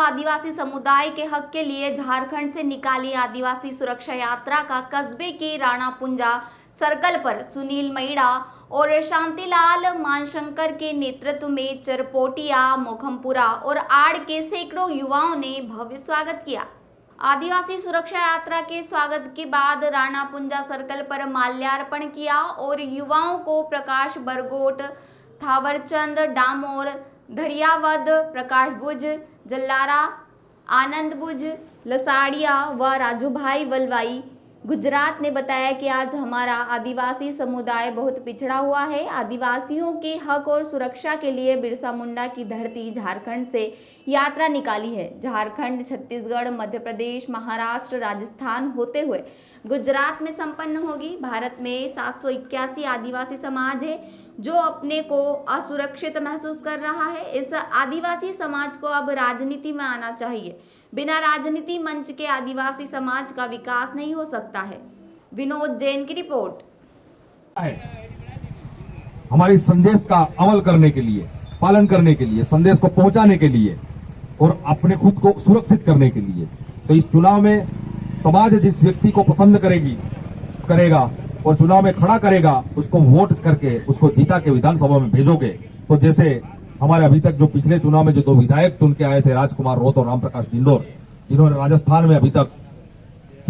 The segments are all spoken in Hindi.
आदिवासी समुदाय के हक के लिए झारखंड से निकाली आदिवासी सुरक्षा यात्रा का कस्बे के राणा पुंजा सर्कल पर सुनील मैड़ा और शांतिलाल मानशंकर के नेतृत्व में चरपोटिया, मोखमपुरा और आड़ के सैकड़ों युवाओं ने भव्य स्वागत किया। आदिवासी सुरक्षा यात्रा के स्वागत के बाद राणा पुंजा सर्कल पर माल्यार्पण किया और युवाओं को प्रकाश बरगोट, थावरचंद डामोर, धरियावद, प्रकाश बुज, जल्लारा, आनंद बुज, लसाड़िया व राजूभाई वलवाई गुजरात ने बताया कि आज हमारा आदिवासी समुदाय बहुत पिछड़ा हुआ है। आदिवासियों के हक और सुरक्षा के लिए बिरसा मुंडा की धरती झारखंड से यात्रा निकाली है। झारखंड, छत्तीसगढ़, मध्य प्रदेश, महाराष्ट्र, राजस्थान होते हुए गुजरात में संपन्न होगी। भारत में 781 आदिवासी समाज है जो अपने को असुरक्षित महसूस कर रहा है। इस आदिवासी समाज को अब राजनीति में आना चाहिए। बिना राजनीति मंच के आदिवासी समाज का विकास नहीं हो सकता है। विनोद जैन की रिपोर्ट। हमारी संदेश का अमल करने के लिए, पालन करने के लिए, संदेश को पहुंचाने के लिए और अपने खुद को सुरक्षित करने के लिए, तो इस चुनाव में समाज जिस व्यक्ति को पसंद करेगा और चुनाव में खड़ा करेगा, उसको वोट करके उसको जीता के विधानसभा में भेजोगे। तो जैसे हमारे अभी तक जो पिछले चुनाव में जो 2 विधायक चुन के आए थे, राजकुमार रोत और रामप्रकाश डिंडोर, जिन्होंने राजस्थान में अभी तक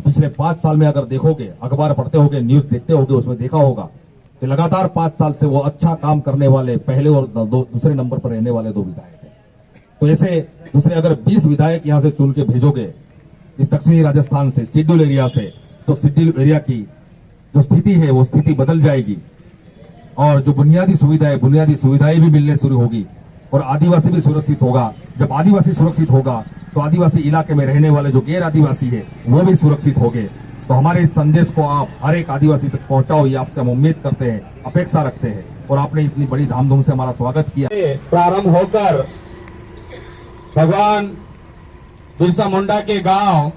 पिछले 5 साल में अगर देखोगे, अखबार पढ़ते होगे, न्यूज देखते होगे, उसमें देखा होगा कि लगातार 5 साल से वो अच्छा काम करने वाले पहले और दूसरे नंबर पर रहने वाले 2 विधायक हैं। तो ऐसे दूसरे अगर 20 विधायक यहां से चुन के भेजोगे इस दक्षिणी राजस्थान से, शेड्यूल एरिया से, तो शेड्यूल एरिया की जो स्थिति है वो स्थिति बदल जाएगी और जो बुनियादी सुविधाएं भी मिलने शुरू होगी और आदिवासी भी सुरक्षित होगा। जब आदिवासी सुरक्षित होगा तो आदिवासी इलाके में रहने वाले जो गैर आदिवासी है वो भी सुरक्षित होंगे। तो हमारे इस संदेश को आप हर एक आदिवासी तक पहुंचाओ, ये आपसे हम उम्मीद करते हैं, अपेक्षा रखते हैं और आपने इतनी बड़ी धामधूम से हमारा स्वागत किया। प्रारंभ होकर भगवान बिरसा मुंडा के गांव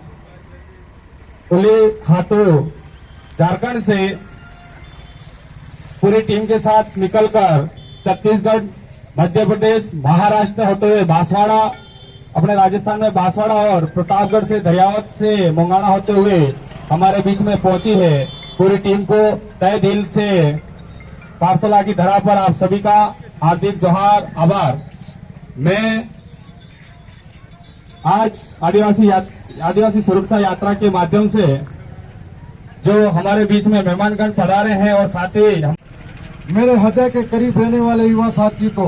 खुले हाथों झारखंड से पूरी टीम के साथ निकलकर छत्तीसगढ़, मध्य प्रदेश, महाराष्ट्र होते हुए बांसवाड़ा, अपने राजस्थान में बांसवाड़ा और प्रतापगढ़ से, दरियावत से, मोंगाना होते हुए हमारे बीच में पहुंची है। पूरी टीम को तहे दिल से पाठशाला की धरा पर आप सभी का हार्दिक जोहार, आभार। मैं आज आदिवासी सुरक्षा यात्रा के माध्यम से जो हमारे बीच में मेहमानगण पधारे हैं और साथ ही मेरे हृदय के करीब रहने वाले युवा साथी को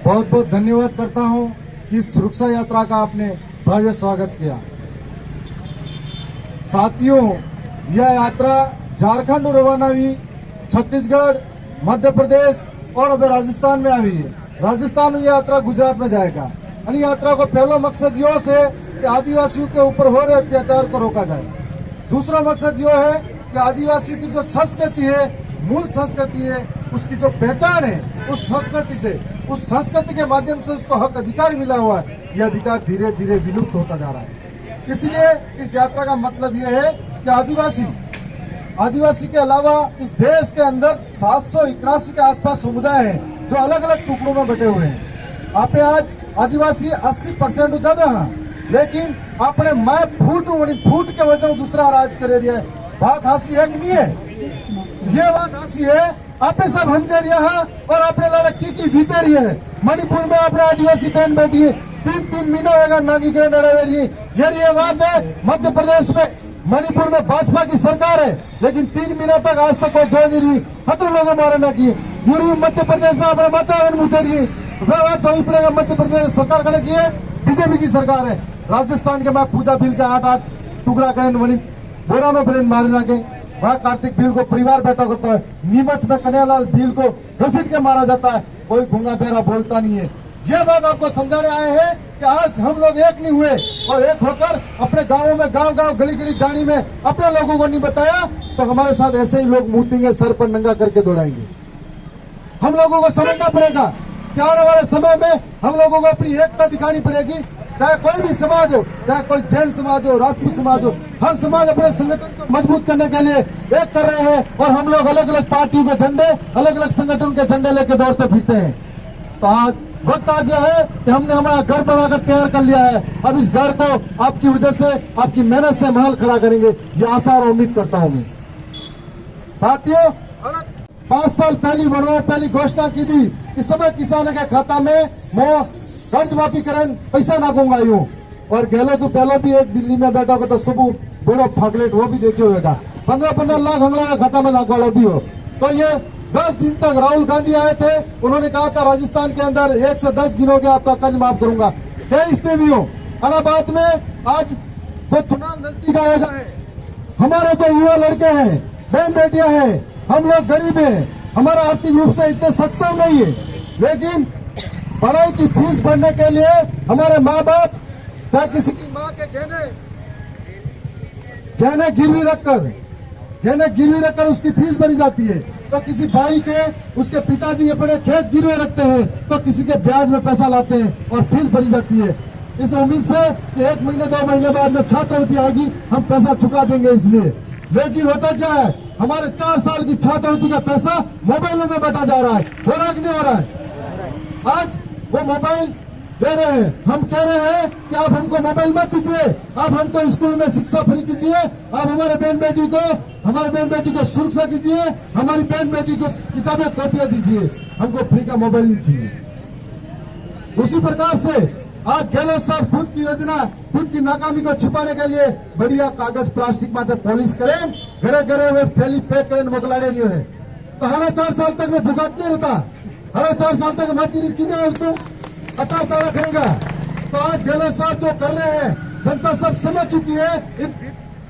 बहुत बहुत धन्यवाद करता हूं कि इस सुरक्षा यात्रा का आपने भव्य स्वागत किया। साथियों, यह यात्रा झारखंड रवाना हुई, छत्तीसगढ़, मध्य प्रदेश और अब राजस्थान में आई है। राजस्थान में यात्रा गुजरात में जाएगा। यानी यात्रा का पहला मकसद यह है कि आदिवासियों के ऊपर हो रहे अत्याचार को रोका जाए। दूसरा मकसद यह है कि आदिवासियों की जो संस्कृति है, मूल संस्कृति है, उसकी जो पहचान है, उस संस्कृति के माध्यम से उसको हक अधिकार मिला हुआ है, यह अधिकार धीरे धीरे विलुप्त होता जा रहा है। इसलिए इस यात्रा का मतलब यह है कि आदिवासी के अलावा इस देश के अंदर 781 के आसपास समुदाय हैं जो अलग अलग टुकड़ों में बटे हुए हैं। आप आज आदिवासी 80% ज्यादा है, लेकिन अपने मैं फूट के वजह दूसरा राज करे रही है। बात हंसी है कि नहीं है? ये बात हंसी है। आप सब हमजे रही है और अपने लाला की जीते रही है। मणिपुर में अपने आदिवासी बहन बैठी है, 3 महीना होगा नागी गिरे नड़े रही है। ये बात है। मध्य प्रदेश में, मणिपुर में भाजपा की सरकार है, लेकिन 3 महीना तक आज तक कोई जो नहीं रही, 17 लोग मारे न किए। मध्य प्रदेश में अपने मतदान मुद्दे रही, पड़ेगा। मध्य प्रदेश सरकार खड़े की है, बीजेपी की सरकार है। राजस्थान के मैं पूजा बिल के 8 टुकड़ा करें बोरा में ब्रेन मारना के, वह कार्तिक बिल को परिवार बैठा होता है। नीमच में कन्हैयालाल बिल को घसीट के मारा जाता है, कोई गूंगा बेरा बोलता नहीं है। यह बात आपको समझाने आए हैं कि आज हम लोग एक नहीं हुए और एक होकर अपने गांवों में, गांव गली डाणी में अपने लोगों को नहीं बताया तो हमारे साथ ऐसे ही लोग मूतेंगे, सर पर नंगा करके दौड़ाएंगे। हम लोगों को समझना पड़ेगा कि आने वाले समय में हम लोगों को अपनी एकता दिखानी पड़ेगी। चाहे कोई भी समाज हो, चाहे कोई जैन समाज हो, राजपूत समाज हो, हर समाज अपने संगठन को मजबूत करने के लिए एक कर रहे हैं और हम लोग अलग अलग पार्टियों के झंडे, अलग अलग संगठन के झंडे लेकर दौड़ते फिरते हैं। तो आज वक्त आ गया है कि हमने हमारा घर बनाकर तैयार कर लिया है। अब इस घर को आपकी वजह से, आपकी मेहनत से महल खड़ा करेंगे, ये आशा और उम्मीद करता हूं मैं। साथियों, 5 साल पहली घोषणा की थी कि सभी किसानों के खाता में कर्ज माफी करें, पैसा नाकूंगा यूं। और गहलोत तो पहले भी एक दिल्ली में बैठा होगा तो सुबह बड़ो फागलेट वो भी देखे होगा, 15-15 लाख हंगला का खाता में नाकवाला भी हो। तो ये 10 दिन तक राहुल गांधी आए थे, उन्होंने कहा था राजस्थान के अंदर 1 से 10 गिनोगे आपका कर्ज माफ करूंगा, इसने भी हो। इलाहाबाद में आज जो चुनाव नजदीक आएगा है, हमारे जो युवा लड़के हैं, बहन बेटियां हैं, हम लोग गरीब हैं, हमारा आर्थिक रूप से इतने सक्षम नहीं है, लेकिन पढ़ाई की फीस भरने के लिए हमारे माँ बाप चाहे किसी की माँ के गहने गिरवी रखकर उसकी फीस भरी जाती है, तो किसी भाई के उसके पिताजी अपने खेत गिरवे रखते हैं, तो किसी के ब्याज में पैसा लाते हैं और फीस भरी जाती है, इस उम्मीद से कि 1 महीने 2 महीने बाद में छात्रवृत्ति आएगी, हम पैसा चुका देंगे इसलिए। लेकिन होता क्या है, हमारे 4 साल की छात्रवृत्ति का पैसा मोबाइलों में बटा जा रहा है, हो रहा कि नहीं हो रहा है। आज वो मोबाइल दे रहे हैं, हम कह रहे हैं कि आप हमको मोबाइल मत दीजिए, आप हमको स्कूल में शिक्षा फ्री कीजिए, आप हमारे बहन बेटी को सुरक्षा कीजिए, हमारी बहन बेटी को किताबें कॉपियां दीजिए, हमको फ्री का मोबाइल नहीं चाहिए। उसी प्रकार से आज गहलोत साहब खुद की योजना, खुद की नाकामी को छुपाने के लिए बढ़िया कागज प्लास्टिक माथे पॉलिश करें, घरे वे थैली पैक करें मोकलाने नहीं है, तो हमें 4 साल तक में भुगत नहीं होता, हमें 4 साल तक मरती किने तुम अता करेगा। तो आज गहलोत साहब जो कर रहे हैं, जनता सब समझ चुकी है,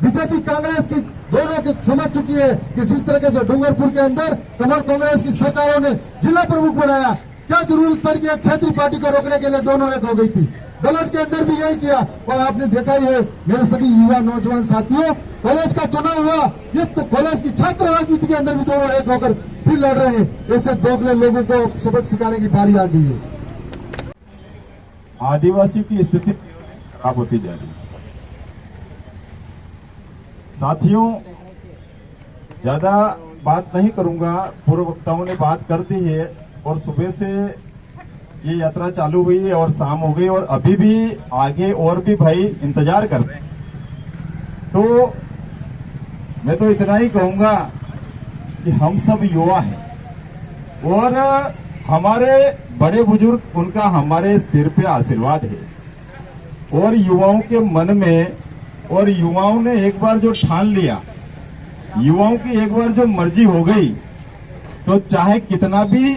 बीजेपी कांग्रेस की दोनों की समझ चुकी है कि जिस तरीके से डूंगरपुर के अंदर कमल कांग्रेस की सरकारों ने जिला प्रमुख बनाया, क्या जरूरत पड़ गई क्षेत्रीय पार्टी को रोकने के लिए, दोनों एक हो गई थी। दलित के अंदर भी यही किया, और आपने देखा ही है मेरे सभी युवा नौजवान साथियों, कॉलेज का चुनाव हुआ, ये तो कॉलेज की छात्र राजनीति के अंदर भी दोनों एक होकर फिर लड़ रहे हैं। ऐसे दोगले लोगों को सबक सिखाने की बारी आ गई है। आदिवासियों की स्थिति खराब होती जा रही है। साथियों, ज्यादा बात नहीं करूंगा, पूर्व वक्ताओं ने बात कर दी है, और सुबह से ये यात्रा चालू हुई है और शाम हो गई, और अभी भी आगे और भी भाई इंतजार कर रहे हैं। तो मैं तो इतना ही कहूंगा कि हम सब युवा हैं, और हमारे बड़े बुजुर्ग, उनका हमारे सिर पे आशीर्वाद है, और युवाओं के मन में, और युवाओं ने एक बार जो ठान लिया, युवाओं की एक बार जो मर्जी हो गई, तो चाहे कितना भी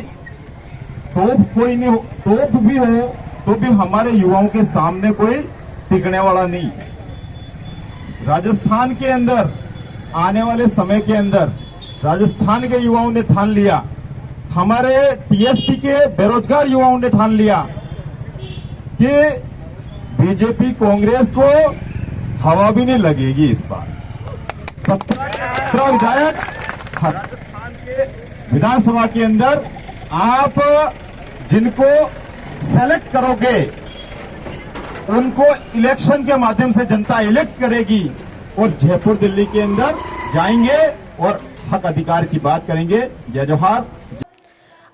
तोप कोई नहीं हो, तोप भी हो तो भी हमारे युवाओं के सामने कोई टिकने वाला नहीं। राजस्थान के अंदर आने वाले समय के अंदर राजस्थान के युवाओं ने ठान लिया, हमारे टीएसपी के बेरोजगार युवाओं ने ठान लिया कि बीजेपी कांग्रेस को हवा भी नहीं लगेगी इस बार। 17 विधायक राजस्थान के विधानसभा के अंदर आप जिनको सेलेक्ट करोगे, उनको इलेक्शन के माध्यम से जनता इलेक्ट करेगी, और जयपुर दिल्ली के अंदर जाएंगे और हक अधिकार की बात करेंगे। जय जोहार।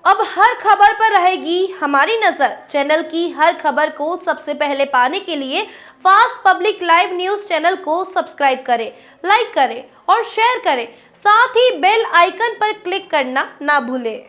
अब हर खबर पर रहेगी हमारी नजर। चैनल की हर खबर को सबसे पहले पाने के लिए fast public live news channel को सब्सक्राइब करें, लाइक करें और शेयर करें। साथ ही बेल आइकन पर क्लिक करना ना भूलें।